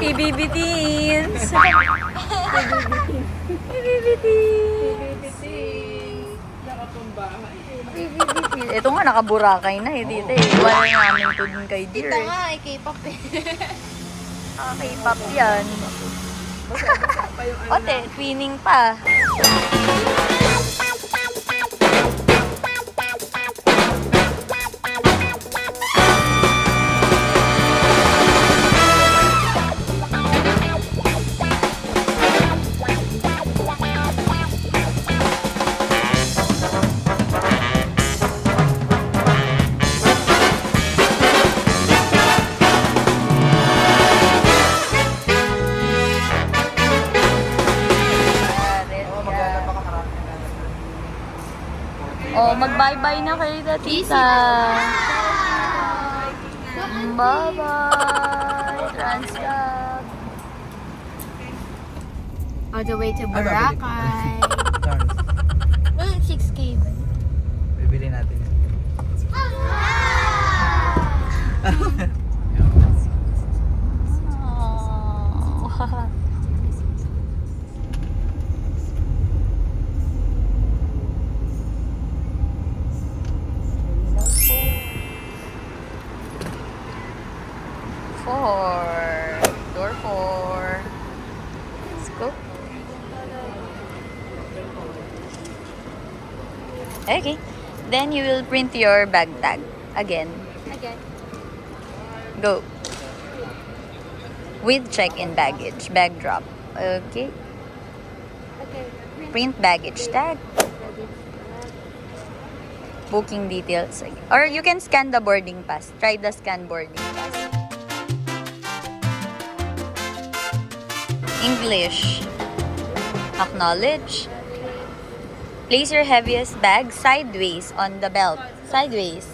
PBB Teens! PBB Teens! Ito nga, nakaburakay na eh, dito eh. Wala namin ito dun kay Dear. Ito nga, ay K-pop eh. K-pop yan. Ote, twinning pa. Oh, mag-bye-bye na kayo na, tita. Bye-bye. Transcab. All the way to Boracay. 6K ba? Bibili natin yun. Oh. Door 4. Let's go. Okay. Then you will print your bag tag again. Again. Go. With check-in baggage. Bag drop. Okay. Okay. Print baggage tag. Booking details. Or you can scan the boarding pass. Try the scan boarding pass. English. Acknowledge. Place your heaviest bag sideways on the belt. Sideways.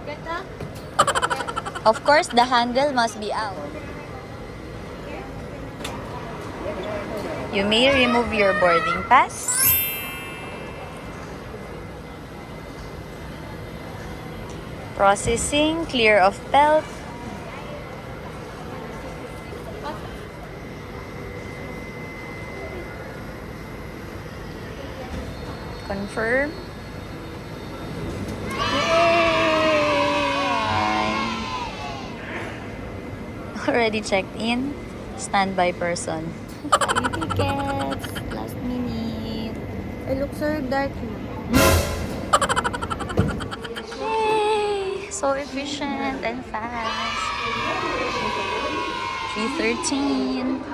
Get up. Of course, the handle must be out. You may remove your boarding pass. Processing, clear of belt. Confirm. Already checked in. Standby person. Tickets. Last minute. It looks so dark. Yay! So efficient and fast. 3:13.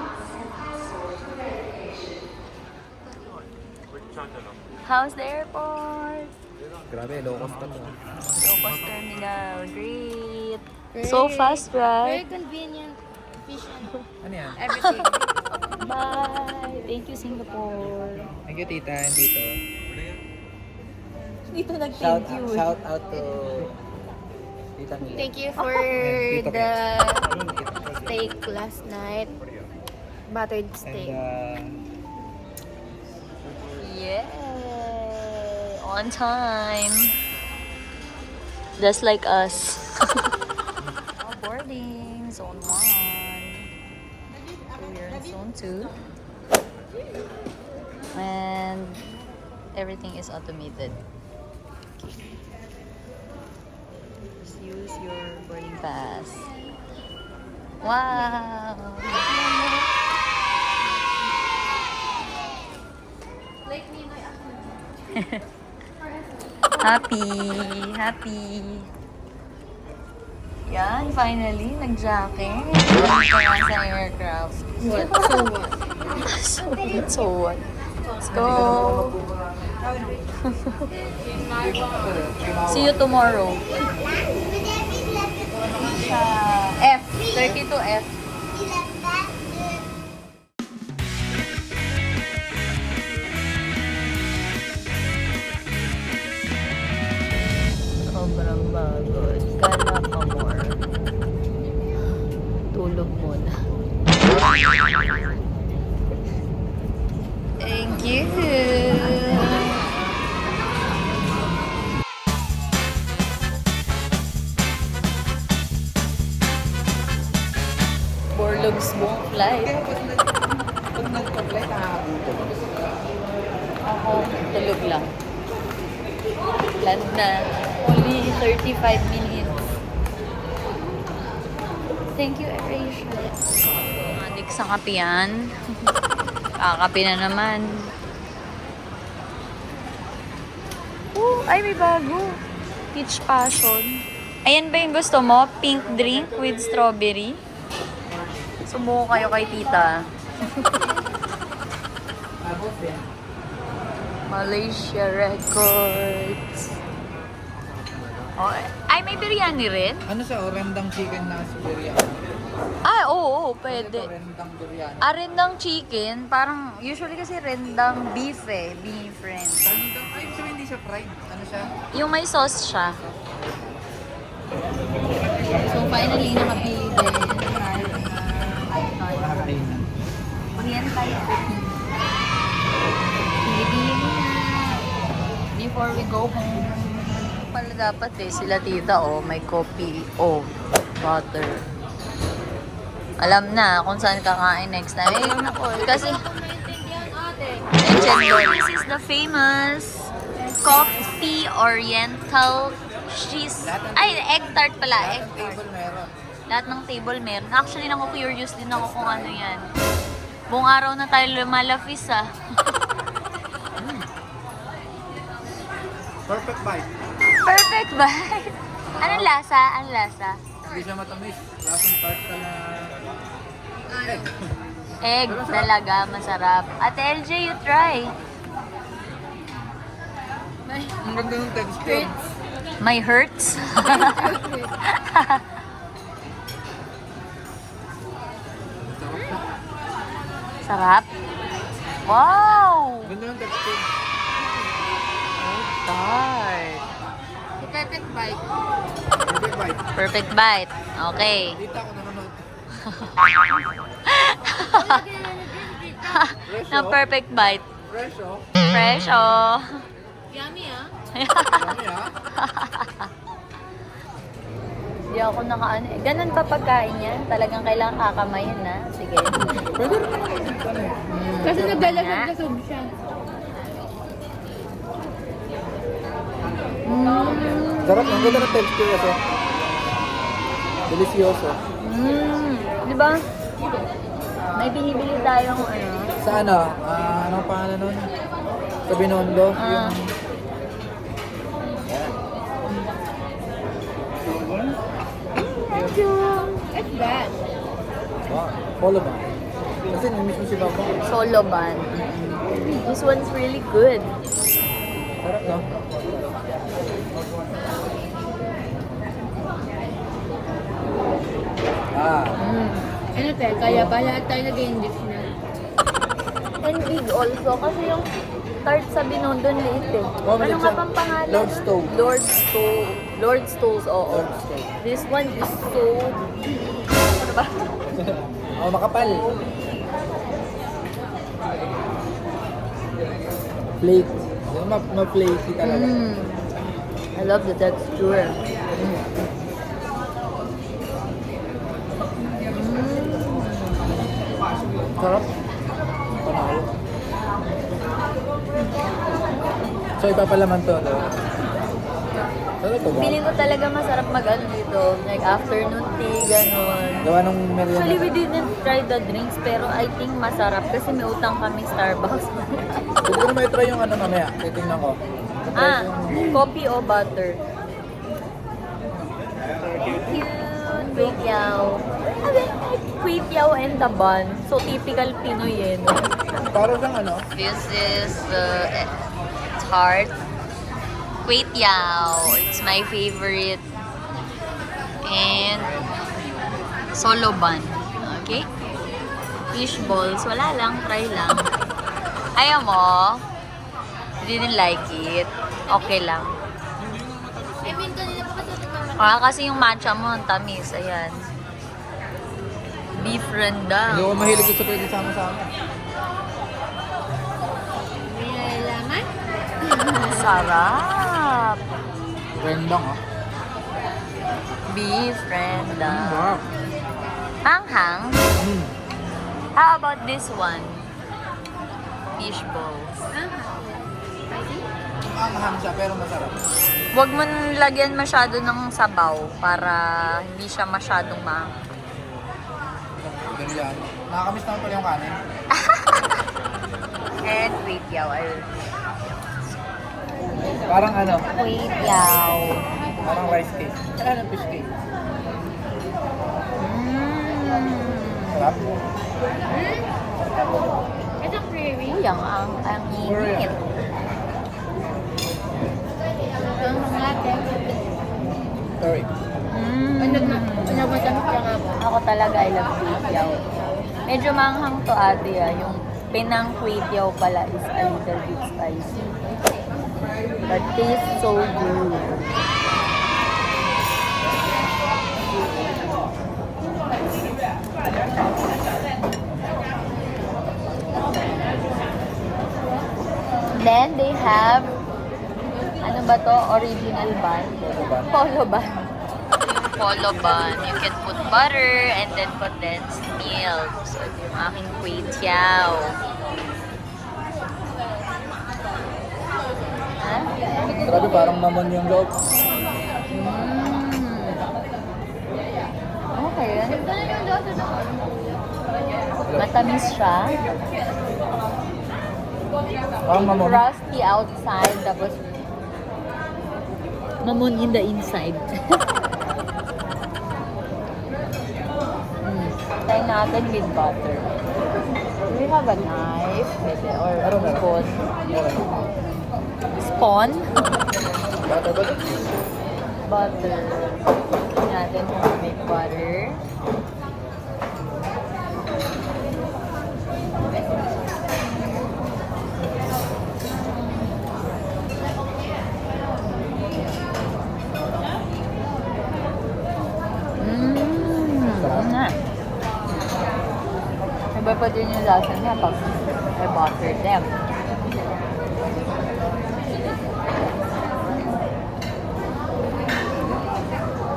How's the airport? Grabe, low cost pa to. Low cost terminal. Great. Great. So fast, Very right? convenient. Efficient. Ano yan? Everything. Bye. Thank you, Singapore. Thank you, tita and tito. Dito Shout, nag-thank you. shout out to tita Mila. Thank you for Tito the Ken. steak last night. Buttered And steak. Yay! On time. Just like us. Boarding. Zone 1. So we're in Zone 2. And everything is automated. Okay. Just use your boarding pass. Wow! Like me, my Happy. Yan, finally, nag-jacket. Kaya sa aircraft. What? So what? So what? Let's go. See you tomorrow. F. 32F. Sobrang pagod. Gala pa more. Tulog muna. Thank you. Lugs buong flight. Kaya pag nagpa-flight, nakakagutom. Ako, tulog lang. Land na. Only 35 minutes. Thank you, Rachel. Adik sa kapian. Kakapi na naman. Ay, may bago. Peach passion. Ayan ba yung gusto mo? Pink drink with strawberry? Sumuko kayo kay tita. Malaysia Records. Oh, ay, may biryani rin? Ano sa rendang chicken na sa biryani? Ay, oo, pwede. Ito, rendang biryani. Rendang chicken, parang usually kasi rendang beef eh. Beef rendang. Rendang, ay, so hindi siya fried. Ano siya? Yung may sauce siya. So finally, nakapili din. Makakain na. Oriental cooking. Pili-pili na. Before we go home. Pala dapat eh, sila tita may coffee. Butter. Alam na kung saan kakain next time. Yun ako. Kasi, this is the famous Coffee Oriental cheese. Ay, egg tart pala. Egg tart. Table meron. Lahat ng table meron. Actually, naku-curious din ako kung ano yan. Buong araw na tayo lumalafis Perfect bite. Perfect bite. Anong lasa? Anong lasa? Hindi siya matamis. Lasang tart ka na egg. Egg talaga, masarap. Ate LJ, you try. Ang ganda ng texture. My hurts. Sarap. Wow! Ganda ng texture. Tart. Perfect bite. Perfect bite. Perfect bite. Okay. Dito ako nanonood. Na perfect bite. Fresh oh. Fresh, oh. Yummy ah. Yummy ah. Hindi ako nakaano. Ganun pa pagkain yan. Talagang kailangan kakamayin na. Sige. Pwede rin naman ito na eh. Kasi naglalasag-lasag siya. Sarap, ang ganda ng texture kasi. Delicioso. Di ba? May binibili tayong ano. Sa ano? Anong pangalan nun? Sa Binondo? Ah. It's bad. Wow. Polo ba? Kasi namiss mo si Papa. Solo ban. This one's really good. Sarap no? Ano te, kaya pa lahat tayo nag-index na. And big also. Kasi yung tart sa Binondo liit eh. Oh, Ano maliit nga siya. bang pangalan? Lord's Stove. Lord's Stoves, oo. Lord's Stove. This one is so... Ano ba? Oh, makapal. Flake. Yung ma-flaky talaga. I love the texture. Sarap. Panalo. So, ipapalaman to, no? Sarap to ba? Feeling ko talaga masarap mag-ano dito. Like afternoon tea, ganun. Gawa nung Actually, we merienda. didn't try the drinks, pero I think masarap kasi may utang kami Starbucks. Siguro may try yung ano mamaya. Titingnan ko. Coffee o butter? Thank you. Kway Tiao. Kway Tiao and the bun. So, typical Pinoy eh, no? Para siyang ano? This is tart. Kway Tiao. It's my favorite. And solo bun. Okay? Fish balls. Wala lang. Try lang. Ayaw mo? Didn't like it. Okay lang. I mean, kanina pa kasi naman. Kasi yung matcha mo, ang tamis. Ayan. Beef rendang. Hindi ko mahilig ito pwede sama-sama. May laman? Sarap. Rendang ah. Beef rendang. Wow. Hanghang. Mm. How about this one? Fish balls. Anghang siya pero masarap. Huwag mo lagyan masyado ng sabaw para hindi siya masyadong Ganun yan. Nakakamiss naman pala yung kanin. And wait, yaw. Parang ano, Wait, yaw. parang rice cake. Ano fish cake? Sarap. Ito creamy. Uy, ang init. Ang natin. Sorry. Pinagmatamit lang ako. Ako talaga, I love kway-tiao. Medyo manghang to ate yung pinang kway-tiao pala is a little bit spicy. But tastes so good. Then they have, ano ba to? Original bun? Polo bun. Polo bun. You can put butter and then condensed milk. So, ito yung aking kway-tiao. Ha? Grabe, parang mamon yung loob. Okay. Matamis siya. Parang mamon. Crusty outside, tapos mamon in the inside. Try natin with butter. Do we have a knife? Or Meron, meron. spoon? Spawn? Butter ba? Butter. Tignan natin kung may butter. Na. Iba pa din yung lasa niya pag I butter them.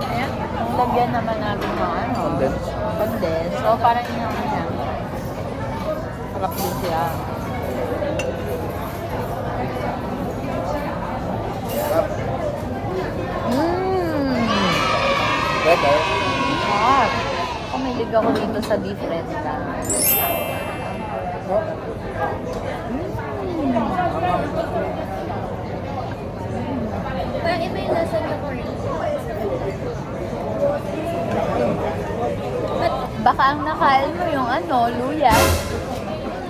Ayan. Lagyan naman natin ng ano. Condensed. Condensed. So, parang yun ang yan. Sarap din siya. Sarap. Better. Ah, kumilig ako dito sa different na. No? Parang iba yung lasa niya ko rin. Baka ang nakain mo yung ano, luya.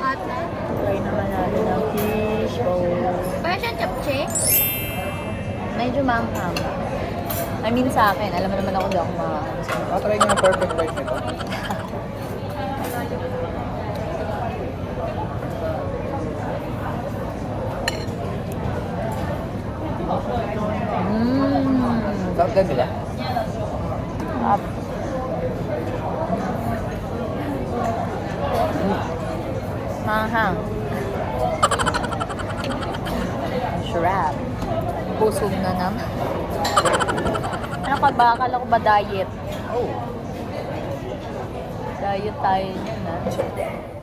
Ata. Try naman natin ang fish bowl. Parang siyang japche. Medyo manghang. I mean sa akin, alam mo naman ako di ako ma... Try niyo yung perfect rice nito. Sarap din sila. Sarap. Manghang. Sarap. Busog na naman. Ano ka ba? Akala ko ba diet? Oh. Diet tayo niyan, ha?